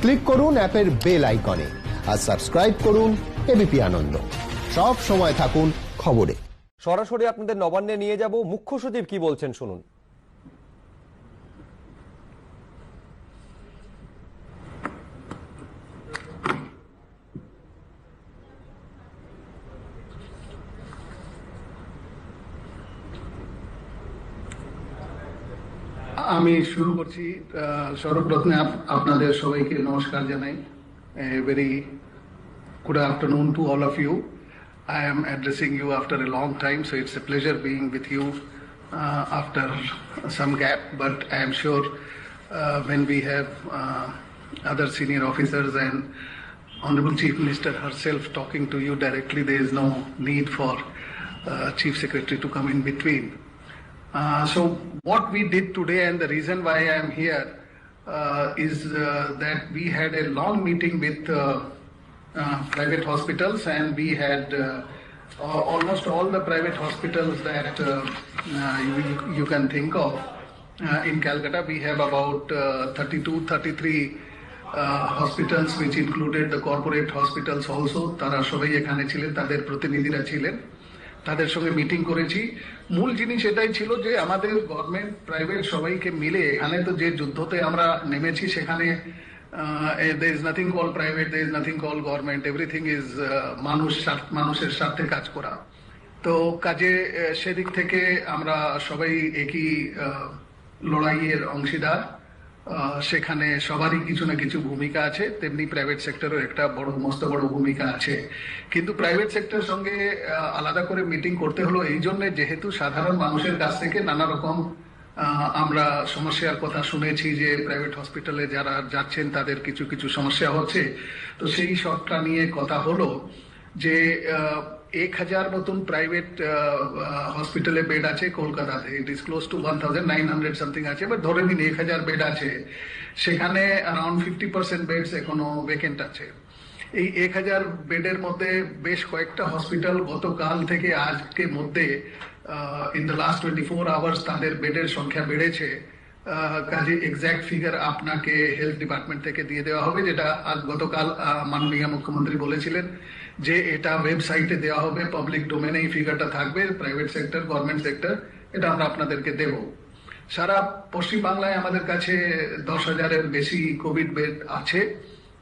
Click করুন অ্যাপের bell আইকনে আর সাবস্ক্রাইব করুন এবিপি আনন্দ। সব সময় থাকুন খবরে। সরাসরি আপনাদের নবান্নে নিয়ে যাব, মুখ্য সচিব কি বলছেন শুনুন। আমি শুরু করছি। সর্বপ্রথমে আপনাদের সবাইকে নমস্কার জানাই। Very good afternoon to all of you. I am addressing you after a long time, so it's a pleasure being with you after some gap, but I am sure when we have other senior officers and Honorable Chief Minister herself talking to you directly, there is no need for Chief Secretary to come in between. So what we did today and the reason why I am here is that we had a long meeting with private hospitals, and we had almost all the private hospitals that you can think of. In Calcutta, we have about 33 hospitals, which included the corporate hospitals also. তারা সবাই এখানে ছিলেন, তাদের প্রতিনিধিরা ছিলেন, তাদের সঙ্গে meeting করেছি। মূল জিনিস এটাই ছিল যে আমাদের গভর্নমেন্ট প্রাইভেট সবাইকে মিলে এখানে তো যে যুদ্ধতে আমরা নেমেছি, সেখানে there is nothing called private, there is nothing called government, everything is মানুষের স্বার্থে কাজ করা। তো কাজে সেদিক থেকে আমরা সবাই একই লড়াইয়ের অংশীদার। সেখানে সবারই কিছু না কিছু ভূমিকা আছে, তেমনি প্রাইভেট সেক্টরের একটা মস্ত বড় ভূমিকা আছে। কিন্তু প্রাইভেট সেক্টরের সঙ্গে আলাদা করে মিটিং করতে হলো এই জন্য, যেহেতু সাধারণ মানুষের কাছ থেকে নানা রকম আমরা সমস্যার কথা শুনেছি যে প্রাইভেট হসপিটালে যারা যাচ্ছেন তাদের কিছু কিছু সমস্যা হচ্ছে। তো সেই সবটা নিয়ে কথা হলো যে 1000 মতন প্রাইভেট হসপিটালে বেড আছে কলকাতাতে। It is close two 1900 something আছে, বাট ধরে নিন 1000 বেড আছে। সেখানে অ্যারাউন্ড 50% বেডস এখনো ভেকেন্ট আছে। এই 1000 বেডের মধ্যে বেশ কয়েকটা হসপিটাল গতকাল থেকে আজকের মধ্যে ইন দ্য লাস্ট 24 আওয়ার্স তাদের বেডের সংখ্যা বেড়েছে। কাজে এক্সাক্ট ফিগার আপনাকে হেলথ ডিপার্টমেন্ট থেকে দিয়ে দেওয়া হবে, যেটা আজ গতকাল মাননীয় মুখ্যমন্ত্রী বলেছিলেন যে এটা ওয়েবসাইটে দেওয়া হবে, পাবলিক ডোমেনে এই ফিগারটা থাকবে। প্রাইভেট সেক্টর, গভর্নমেন্ট সেক্টর, এটা আমরা আপনাদেরকে দেব। সারা পশ্চিম বাংলায় আমাদের কাছে 10,000-এর বেশি কোভিড বেড আছে।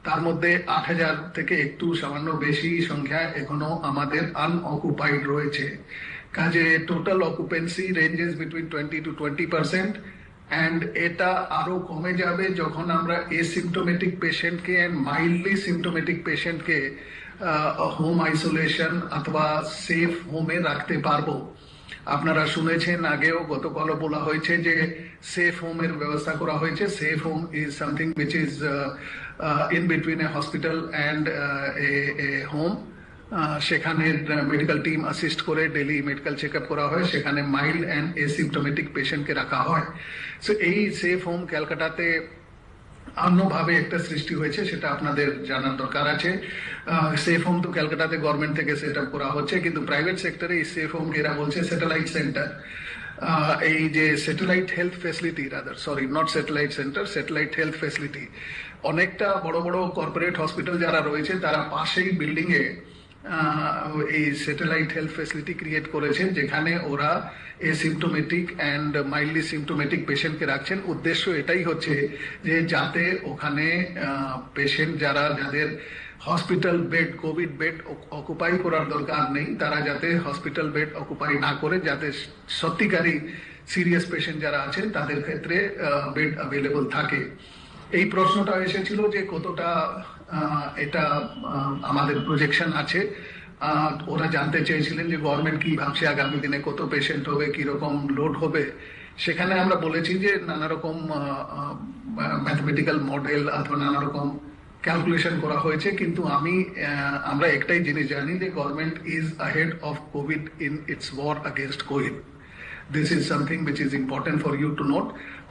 তার মধ্যে 8,000 থেকে একটু সামান্য বেশি সংখ্যা এখনো আমাদের আনঅকুপাইড রয়েছে। কাজে total occupancy ranges between 20 to 20%, and এটা আরো কমে যাবে যখন আমরা এসিমটোমেটিক পেশেন্টকে অ্যান্ড মাইল্ডলি সিমটোমেটিক পেশেন্টকে হোম আইসোলেশন অথবা সেফ হোমে রাখতে পারবো। আপনারা শুনেছেন, আগেও গতকালও বলা হয়েছে যে সেফ হোমের ব্যবস্থা করা হয়েছে। Safe home is something which is in between a hospital and a home. সেখানে মেডিকেল টিম অ্যাসিস্ট করে ডেলি মেডিকেল চেক আপ করা হয়, সেখানে মাইল্ড অ্যান্ড এসিমটোমেটিক পেশেন্টকে রাখা হয়। সো এই সেফ হোম ক্যালকাটাতে অন্যভাবে একটা সৃষ্টি হয়েছে, সেটা আপনাদের জানার দরকার আছে। সেফ হোম তো ক্যালকাটাতে গভর্নমেন্ট থেকে সেট আপ করা হচ্ছে, কিন্তু প্রাইভেট সেক্টরে এই সেফ হোম এরা বলছে স্যাটেলাইট সেন্টার। এই যে satellite health facility, not satellite centre, satellite health facility. অনেকটা বড় বড় কর্পোরেট হসপিটাল যারা রয়েছে তারা পাশেই বিল্ডিং এ এই স্যাটেলাইট হেলথ ফেসিলিটি ক্রিয়েট করেছেন, যেখানে ওরা এসিমটোমেটিক অ্যান্ড মাইল্ডলি সিমটোমেটিক পেশেন্টকে রাখছেন। উদ্দেশ্য এটাই হচ্ছে যে যাতে ওখানে পেশেন্ট যাদের hospital bed, Covid bed occupy করার দরকার নেই, তারা যাতে হসপিটাল বেড অকুপাই না করে, যাতে সত্যিকারী সিরিয়াস পেশেন্ট যারা আছেন তাদের ক্ষেত্রে বেড অ্যাভেলেবল থাকে। এই প্রশ্নটা এসেছিল যে কতটা এটা আমাদের প্রজেকশন আছে। ওরা জানতে চেয়েছিলেন যে গভর্নমেন্ট কি ভাবছে আগামী দিনে কত পেশেন্ট হবে, কিরকম লোড হবে। সেখানে আমরা বলেছি যে নানা রকম ম্যাথমেটিক্যাল মডেল অথবা নানা রকম ক্যালকুলেশন করা হয়েছে, কিন্তু আমরা একটাই জিনিস জানি যে government is ahead of COVID in its war against COVID. This is something which is important for you to note.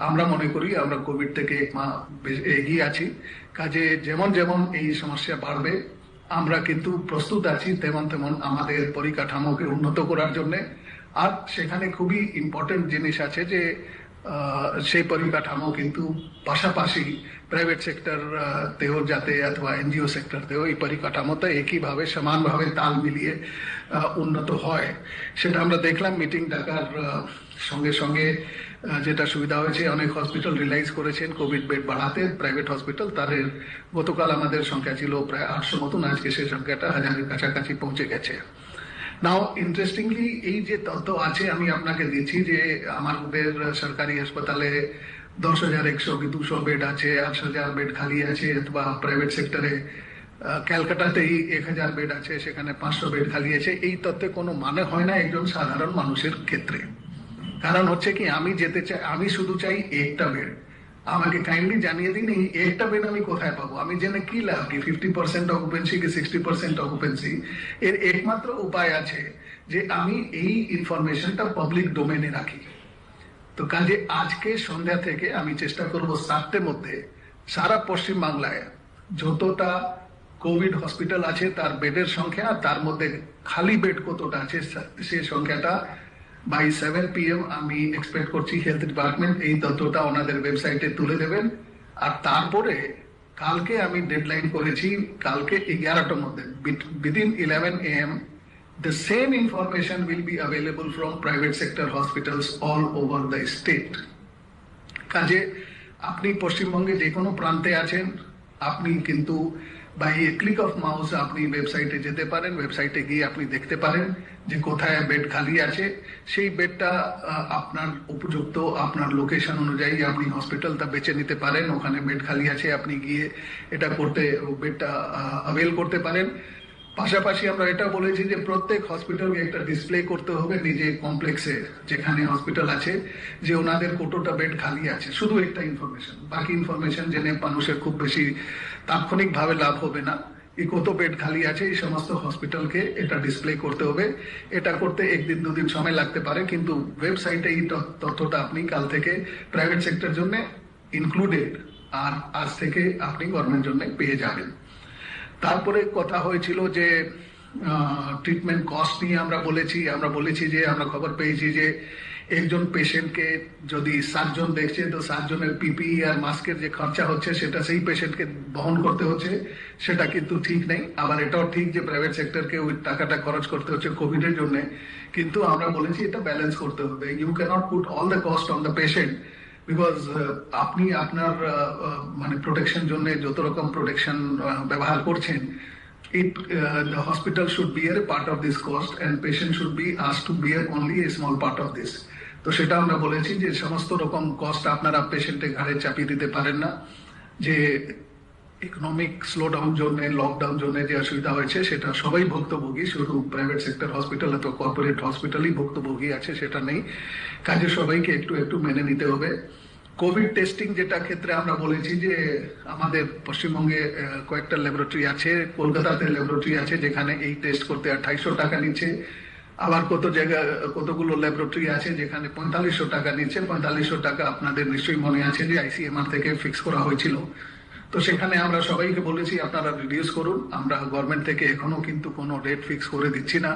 আমরা মনে করি আমরা কোভিড থেকে এগিয়ে আছি। কাজে যেমন যেমন এই সমস্যা বাড়বে আমরা কিন্তু প্রস্তুত আছি তেমন তেমন আমাদের পরিকাঠামোকে উন্নত করার জন্য। আর সেখানে খুবই ইম্পর্টেন্ট জিনিস আছে যে সেই পরিকাঠামো কিন্তু পাশাপাশি প্রাইভেট সেক্টর তেও যাতে অথবা এনজিও সেক্টর তেও এই পরিকাঠামোটা একইভাবে সমানভাবে তাল মিলিয়ে উন্নত হয়, সেটা আমরা দেখলাম মিটিং ডাকার সঙ্গে সঙ্গে। যেটা সুবিধা হয়েছে, অনেক হসপিটাল রিলাইজ করেছেন কোভিড বেড বাড়াতে, প্রাইভেট হসপিটাল তাদের গতকাল আমাদের সংখ্যা ছিল প্রায় 800 মতন, আজকে সেই সংখ্যাটা 1000-এর কাছাকাছি পৌঁছে গেছে। নাও ইন্টারেস্টিংলি এই যে তথ্য আছে আমি আপনাকে দিচ্ছি যে আমাদের সরকারি হাসপাতালে 10,100 কি 200 বেড আছে, 8,000 বেড খালি আছে, অথবা প্রাইভেট সেক্টরে ক্যালকাটাতেই 1,000 বেড আছে, সেখানে 500 বেড খালি আছে। এই তথ্যে কোনো মানে হয় না একজন সাধারণ মানুষের ক্ষেত্রে। কারণ হচ্ছে কি, আমি যেতে চাই, আমি শুধু চাই একটা বেড। আমাকে কাইন্ডলি জানিয়ে দিন এই একটা বেড আমি কোথায় পাবো, আমি জেনে কি লাভ, কি 50% অকুপেন্সি কি 60% অকুপেন্সি। এর একমাত্র উপায় আছে যে আমি এই ইনফরমেশনটা পাবলিক ডোমেনে রাখি। তো কাজে আজকে সন্ধ্যা থেকে আমি চেষ্টা করব 7টার মধ্যে সারা পশ্চিম বাংলায় যতটা কোভিড হসপিটাল আছে তার বেডের সংখ্যা, তার মধ্যে খালি বেড কতটা আছে সেই সংখ্যাটা বাই 7 PM আমি এক্সপেক্ট করছি হেলথ ডিপার্টমেন্ট এই তথ্যটা ওনাদের ওয়েবসাইটে তুলে দেবেন। আর তারপরে কালকে আমি ডেডলাইন করেছি, কালকে 11টার মধ্যে within 11 AM the same information will be available from private sector hospitals all over the state. কাজে আপনি পশ্চিমবঙ্গে যে কোনো প্রান্তে আছেন, আপনি কিন্তু by a click of mouse আপনি ওয়েবসাইটে যেতে পারেন, ওয়েবসাইটে গিয়ে আপনি দেখতে পারেন যে কোথায় বেড খালি আছে। সেই বেডটা আপনার উপযুক্ত, আপনার লোকেশন অনুযায়ী আপনি হসপিটালটা বেছে নিতে পারেন। ওখানে বেড খালি আছে, আপনি গিয়ে এটা করতে, বেডটা অ্যাভেল করতে পারেন। পাশাপাশি আমরা এটা বলেছি যে প্রত্যেক হসপিটালকে একটা ডিসপ্লে করতে হবে নিজে কমপ্লেক্সে যেখানে হসপিটাল আছে যে ওনাদের কতটা বেড খালি আছে, শুধু একটা ইনফরমেশন। বাকি ইনফরমেশন জেনে মানুষের খুব বেশি তাৎক্ষণিকভাবে লাভ হবে না। এই কত বেড খালি আছে এই সমস্ত হসপিটালকে এটা ডিসপ্লে করতে হবে। এটা করতে 1 দিন 2 দিন সময় লাগতে পারে, কিন্তু ওয়েবসাইটে এই তথ্যটা আপনি কাল থেকে প্রাইভেট সেক্টর জন্য ইনক্লুডেড আর আজ থেকে আপনি গভর্নমেন্ট জন্য পেয়ে যাবেন। তারপরে কথা হয়েছিল যে ট্রিটমেন্ট কস্ট নিয়ে আমরা বলেছি যে আমরা খবর পেয়েছি যে একজন পেশেন্টকে যদি 7 জন দেখছে তো 7 জনের পিপিই আর মাস্কের যে খরচা হচ্ছে সেটা সেই পেশেন্টকে বহন করতে হচ্ছে, সেটা কিন্তু ঠিক নেই। আবার এটাও ঠিক যে প্রাইভেট সেক্টরকে ওই টাকাটা খরচ করতে হচ্ছে কোভিডের জন্য, কিন্তু আমরা বলেছি এটা ব্যালেন্স করতে হবে। You cannot put all the cost on the patient, because আপনি আপনার মানে প্রোটেকশন জন্য যত রকম প্রোটেকশন ব্যবহার করছেন, the hospital should bear a part of this cost and patient should be asked to bear only a small part of this. তো সেটা আমরা বলেছি যে সমস্ত রকম কস্ট আপনারা পেশেন্টের ঘাড়ে চাপিয়ে দিতে পারেন না। যে ইকোনমিক স্লোডাউন জন্য, লকডাউন জন্য যে অসুবিধা হয়েছে সেটা সবাই ভুক্তভোগী, শুধু প্রাইভেট সেক্টর হসপিটাল অথবা কর্পোরেট হসপিটালই ভুক্তভোগী আছে সেটা নেই। কাজে সবাইকে একটু একটু মেনে নিতে হবে। কোভিড টেস্টিং যেটা ক্ষেত্রে আমরা বলেছি যে আমাদের পশ্চিমবঙ্গে কয়েকটা ল্যাবরেটরি আছে, কলকাতাতে ল্যাবরেটরি আছে যেখানে এই টেস্ট করতে 2800 টাকা নিচ্ছে। আবার কতগুলো ল্যাবরেটরি আছে যেখানে 4500 টাকা নিচ্ছে। 4500 টাকা আপনাদের নিশ্চয়ই মনে আছে যে ICMR থেকে ফিক্স করা হয়েছিল। তো সেখানে আমরা সবাইকে বলেছি আপনারা রিডিউস করুন। আমরা গভর্নমেন্ট থেকে এখনো কিন্তু কোনো রেট ফিক্স করে দিচ্ছি না,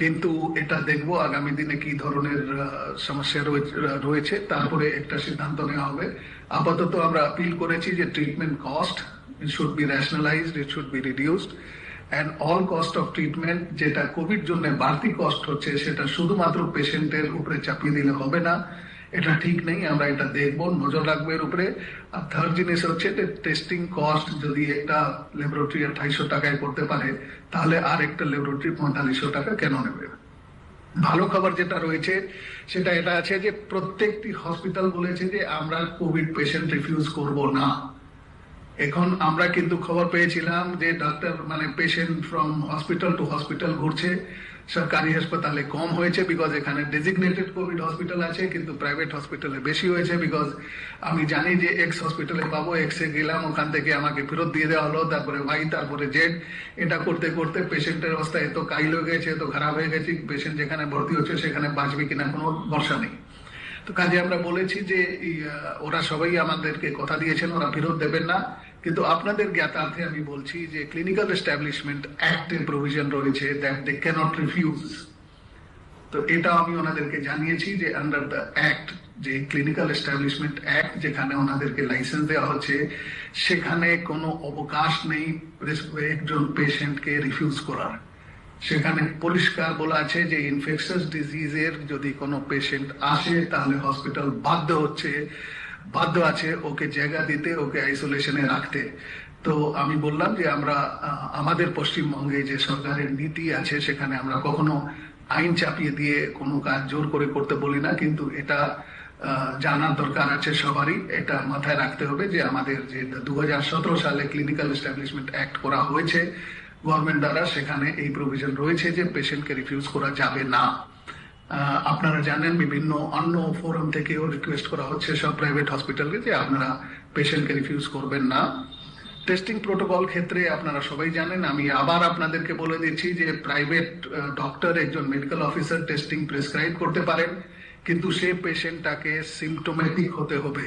কিন্তু এটা দেখবো আগামী দিনে কি ধরনের সমস্যা রয়েছে, তারপরে একটা সিদ্ধান্ত নেওয়া হবে। আপাতত আমরা আপিল করেছি যে treatment cost should be rationalised, it should be reduced, and all cost of treatment যেটা কোভিড জন্য বাড়তি কস্ট হচ্ছে সেটা শুধুমাত্র পেশেন্টের উপরে চাপিয়ে দিলে হবে না, এটা ঠিক নেই। আমরা এটা দেখবো, নজর রাখবো এর উপরে। আর থার্ড জিনিস হচ্ছে যে টেস্টিং কস্ট যদি একটা ল্যাবরেটরি 2800 টাকায় করতে পারে, তাহলে আর একটা ল্যাবরেটরি 4500 টাকা কেন নেবে? ভালো খবর যেটা রয়েছে সেটা এটা আছে যে প্রত্যেকটি হসপিটাল বলেছে যে আমরা কোভিড পেশেন্ট রিফিউজ করব না। এখন আমরা কিন্তু খবর পেয়েছিলাম যে ডাক্তার মানে patient from hospital two hospital ঘুরছে। সরকারি হাসপাতালে কম হয়েছে বিকজ এখানে ডেজিগনেটেড কোভিড হসপিটাল আছে, কিন্তু প্রাইভেট হসপিটালে বেশি হয়েছে বিকজ আমি জানি যে এক্স হসপিটালে পাবো, এক্সে গেলাম, ওখান থেকে আমাকে ফেরত দিয়ে দেওয়া হলো, তারপরে ওয়াই, তারপরে জেড। এটা করতে করতে পেশেন্টের অবস্থা এত কাইল হয়ে গেছে, এত খারাপ হয়ে গেছে, পেশেন্ট যেখানে ভর্তি হচ্ছে সেখানে বাঁচবে কিনা কোনো ভরসা নেই। তো কাজে আমরা বলেছি যে ওরা সবাই আমাদেরকে কথা দিয়েছেন ওরা ফেরত দেবেন না, কিন্তু আপনাদের জ্ঞাতার্থে আমি বলছি যে ক্লিনিক্যাল এস্টাবলিশমেন্ট অ্যাক্টের প্রভিশন রয়েছে দ্যাট দে ক্যানট রিফিউজ। তো এটা আমি ওনাদেরকে জানিয়েছি যে আন্ডার দ্য অ্যাক্ট যে ক্লিনিক্যাল এস্টাবলিশমেন্ট অ্যাক্ট যেখানে ওনাদেরকে লাইসেন্স দেওয়া হচ্ছে সেখানে কোনো অবকাশ নেই একজন পেশেন্টকে রিফিউজ করার। সেখানে পরিষ্কার বলা আছে যে ইনফেকশাস ডিজিজের যদি কোনো পেশেন্ট আসে তাহলে হসপিটাল বাধ্য আছে ওকে জায়গা দিতে, ওকে আইসোলেশনে রাখতে। তো আমি বললাম যে আমরা আমাদের পশ্চিমবঙ্গে যে সরকারের নীতি আছে সেখানে আমরা কখনো আইন চাপিয়ে দিয়ে কোনো কাজ জোর করে করতে বলি না, কিন্তু এটা জানার দরকার আছে সবারই। এটা মাথায় রাখতে হবে যে আমাদের যে 2017 সালে ক্লিনিক্যাল এস্টাবলিশমেন্ট অ্যাক্ট করা হয়েছে গভর্নমেন্ট দ্বারা, সেখানে এই প্রভিশন রয়েছে যে পেশেন্টকে রিফিউজ করা যাবে না। আপনারা জানেন বিভিন্ন অন্য ফোরাম থেকেও রিকোয়েস্ট করা হচ্ছে সব প্রাইভেট হসপিটালকে যে আপনারা পেশেন্টকে রিফিউজ করবেন না। টেস্টিং প্রোটোকল ক্ষেত্রে আপনারা সবাই জানেন, আমি আবার আপনাদেরকে বলে দিচ্ছি যে প্রাইভেট ডক্টর একজন মেডিকেল অফিসার টেস্টিং প্রেসক্রাইব করতে পারেন, কিন্তু সে পেশেন্টটাকে সিমটোমেটিক হতে হবে।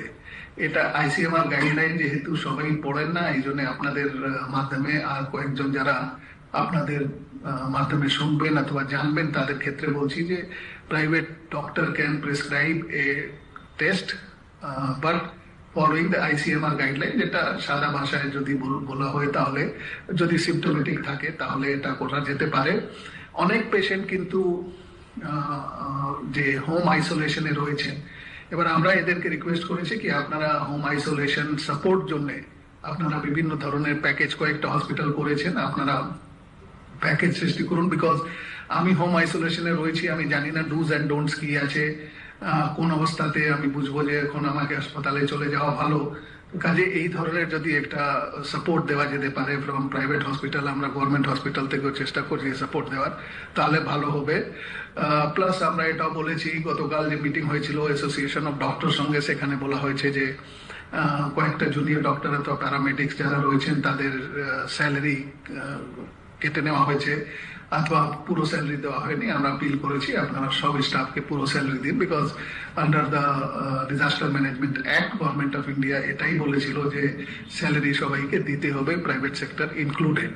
এটা আইসিএমআর গাইডলাইন যেহেতু সবাই পড়েন না, এই জন্য আপনাদের মাধ্যমে আর কয়েকজন যারা আপনাদের মাধ্যমে শুনবেন অথবা জানবেন তাদের ক্ষেত্রে বলছি যে private doctor can prescribe A test but following the ICMR guideline, যেটা সাদা ভাষায় যদি বলা হয় তাহলে যদি সিমটোমেটিক থাকে তাহলে এটা করা যেতে পারে। অনেক পেশেন্ট কিন্তু যে হোম আইসোলেশনে রয়েছেন, এবার আমরা এদেরকে রিকোয়েস্ট করেছি কি আপনারা হোম আইসোলেশন সাপোর্ট জন্য আপনারা বিভিন্ন ধরনের প্যাকেজ কয়েকটা হসপিটাল করেছেন, আপনারা প্যাকেজ সৃষ্টি করুন। বিকজ আমি হোম আইসোলেশনে রয়েছি, আমি জানি না ডুজ অ্যান্ড ডোন্টস কি আছে, কোন অবস্থাতে আমি বুঝবো যে এখন আমাকে হাসপাতালে চলে যাওয়া ভালো। কাজে এই ধরনের যদি একটা সাপোর্ট দেওয়া যেতে পারে ফ্রম প্রাইভেট হসপিটাল, আমরা গভর্নমেন্ট হসপিটাল থেকেও চেষ্টা করছি সাপোর্ট দেওয়ার, তাহলে ভালো হবে। প্লাস আমরা এটাও বলেছি, গতকাল যে মিটিং হয়েছিল অ্যাসোসিয়েশন অফ ডক্টর সঙ্গে, সেখানে বলা হয়েছে যে কয়েকটা জুনিয়র ডক্টর অথবা প্যারামেডিক্স যারা রয়েছেন তাদের স্যালারি কেটে নেওয়া হয়েছে অথবা পুরো স্যালারি দেওয়া হয়নি। আমরা আপিল করেছি আপনারা সব স্টাফকে পুরো স্যালারি দিন, because under the disaster management act government of India এটাই বলেছিল যে স্যালারি সবাইকে দিতে হবে, প্রাইভেট সেক্টর ইনক্লুডেড।